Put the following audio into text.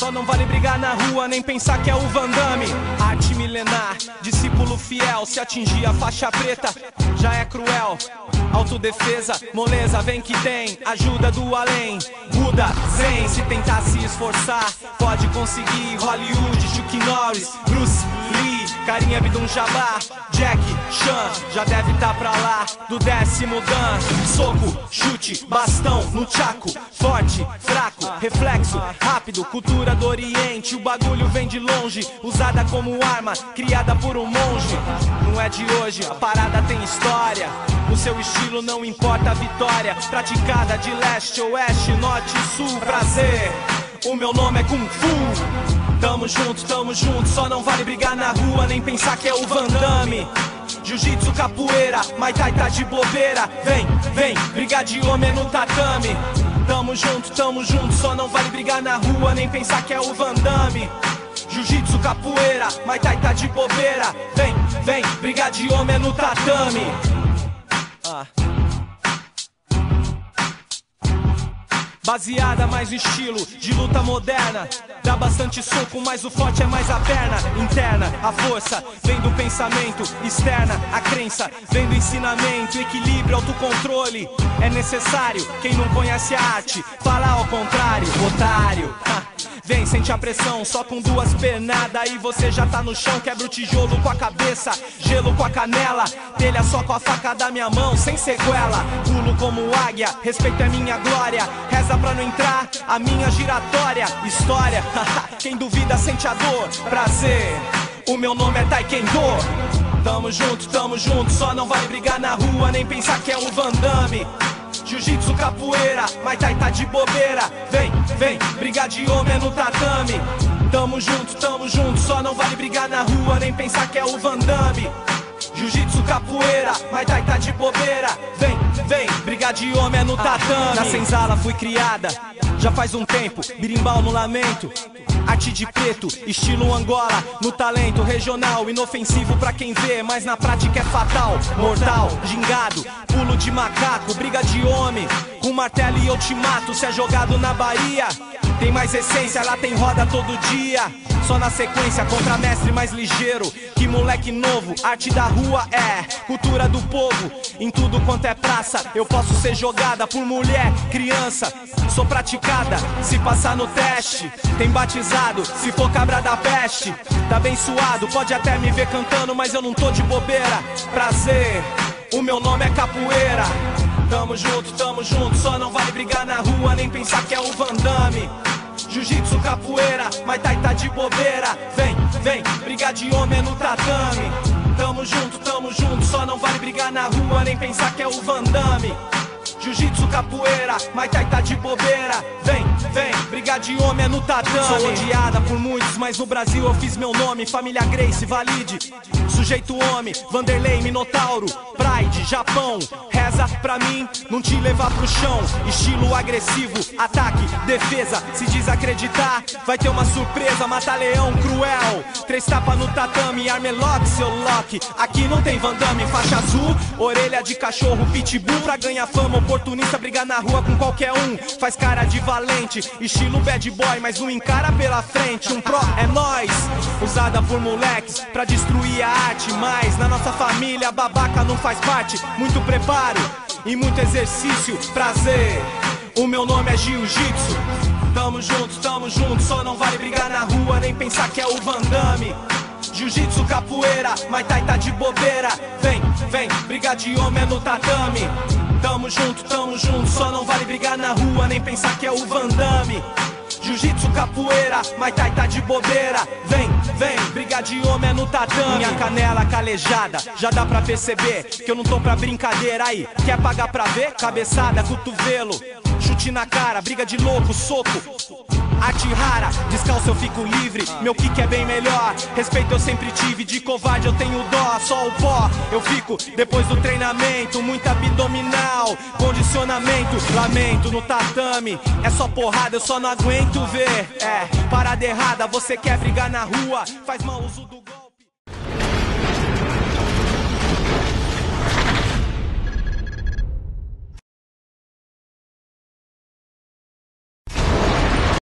Só não vale brigar na rua, nem pensar que é o Van Damme. Arte milenar, discípulo fiel. Se atingir a faixa preta, já é cruel. Autodefesa, moleza, vem que tem ajuda do além. Buda, Zen, se tentar se esforçar, pode conseguir. Hollywood, Chuck Norris, Bruce Lee, Karim Abdul-Jabbar, Jack Chan, já deve tá pra lá do 10º Dan. Soco, chute, bastão no chaco. Forte, fraco, reflexo, rápido, cultura do Oriente. O bagulho vem de longe, usada como arma, criada por um monge. Não é de hoje, a parada tem história. No seu estilo não importa a vitória. Praticada de leste, oeste, norte, sul. Prazer, o meu nome é Kung Fu. Tamo junto, só não vale brigar na rua, nem pensar que é o Van Damme. Jiu-jitsu, capoeira, Muay Thai tá de bobeira. Vem, brigar de homem é no tatame. Tamo junto, só não vale brigar na rua, nem pensar que é o Van Damme. Jiu-jitsu, capoeira, Muay Thai tá de bobeira. Vem, brigar de homem é no tatame. Baseada mais no estilo de luta moderna. Dá bastante soco, mas o forte é mais a perna. Interna, a força vem do pensamento. Externa, a crença vem do ensinamento. Equilíbrio, autocontrole é necessário. Quem não conhece a arte, fala ao contrário. Otário, vem, sente a pressão, só com duas pernadas. Aí você já tá no chão, quebra o tijolo com a cabeça. Gelo com a canela, telha só com a faca da minha mão, sem sequela. Pulo como águia, respeito é minha glória. Reza pra não entrar, a minha giratória. História, quem duvida sente a dor. Prazer, o meu nome é Taekwondo. Tamo junto, só não vai brigar na rua, nem pensar que é o Van Damme. Jiu-jitsu, capoeira, Muay Thai tá de bobeira. Vem, brigar de homem é no tatame. Tamo junto, só não vale brigar na rua, nem pensar que é o Van Damme. Jiu-jitsu, capoeira, Muay Thai tá de bobeira. Vem, brigar de homem é no tatame. Na senzala fui criada, já faz um tempo, birimbau no lamento. Arte de preto, estilo Angola, no talento regional, inofensivo pra quem vê, mas na prática é fatal. Mortal, gingado, pulo de macaco, briga de homem, com martelo e eu te mato. Se é jogado na Bahia, tem mais essência, lá tem roda todo dia. Só na sequência, contra mestre mais ligeiro. Que moleque novo, arte da rua é cultura do povo. Em tudo quanto é praça, eu posso ser jogada por mulher, criança. Sou praticada, se passar no teste. Tem batizado, se for cabra da peste. Tá bem suado, pode até me ver cantando, mas eu não tô de bobeira. Prazer, o meu nome é capoeira. Tamo junto, só não vale brigar na rua, nem pensar que é o Van Damme. Jiu-jitsu, capoeira, Muay Thai tá de bobeira. Vem, brigar de homem é no tatame. Tamo junto, só não vale brigar na rua, nem pensar que é o Van Damme. Jiu-jitsu, capoeira, Muay Thai tá de bobeira. Vem, brigar de homem é no tatame. Sou odiada por muitos, mas no Brasil eu fiz meu nome. Família Grace, Valide, sujeito homem, Vanderlei, Minotauro, Pride, Japão. Reza pra mim, não te levar pro chão. Estilo agressivo, ataque, defesa. Se desacreditar, vai ter uma surpresa. Mata leão, cruel, 3 tapas no tatame. Armelock, seu Loki, aqui não tem Van Damme. Faixa azul, orelha de cachorro, pitbull. Pra ganhar fama, oportunista, brigar na rua com qualquer um. Faz cara de valente, estilo bad boy, mas não encara pela frente. Um pro é nós, usada por moleques pra destruir a arte. Mas na nossa família, babaca não faz parte. Muito preparo e muito exercício. Prazer, o meu nome é Jiu-Jitsu. Tamo junto, só não vale brigar na rua, nem pensar que é o Van Damme. Jiu-jitsu, capoeira, Muay Thai tá de bobeira. Vem, brigar de homem é no tatame. Tamo junto, só não vale brigar na rua, nem pensar que é o Van Damme. Jiu-jitsu, capoeira, Muay Thai tá de bobeira. Vem, brigar de homem é no tatame. Minha canela calejada, já dá pra perceber que eu não tô pra brincadeira. Aí, quer pagar pra ver? Cabeçada, cotovelo, chute na cara, briga de louco, soco. Arte rara, descalço eu fico livre. Meu kick é bem melhor, respeito eu sempre tive. De covarde eu tenho dó, só o pó eu fico depois do treinamento. Muito abdominal, condicionamento. Lamento no tatame, é só porrada, eu só não aguento ver. Parada errada, você quer brigar na rua, faz mau uso do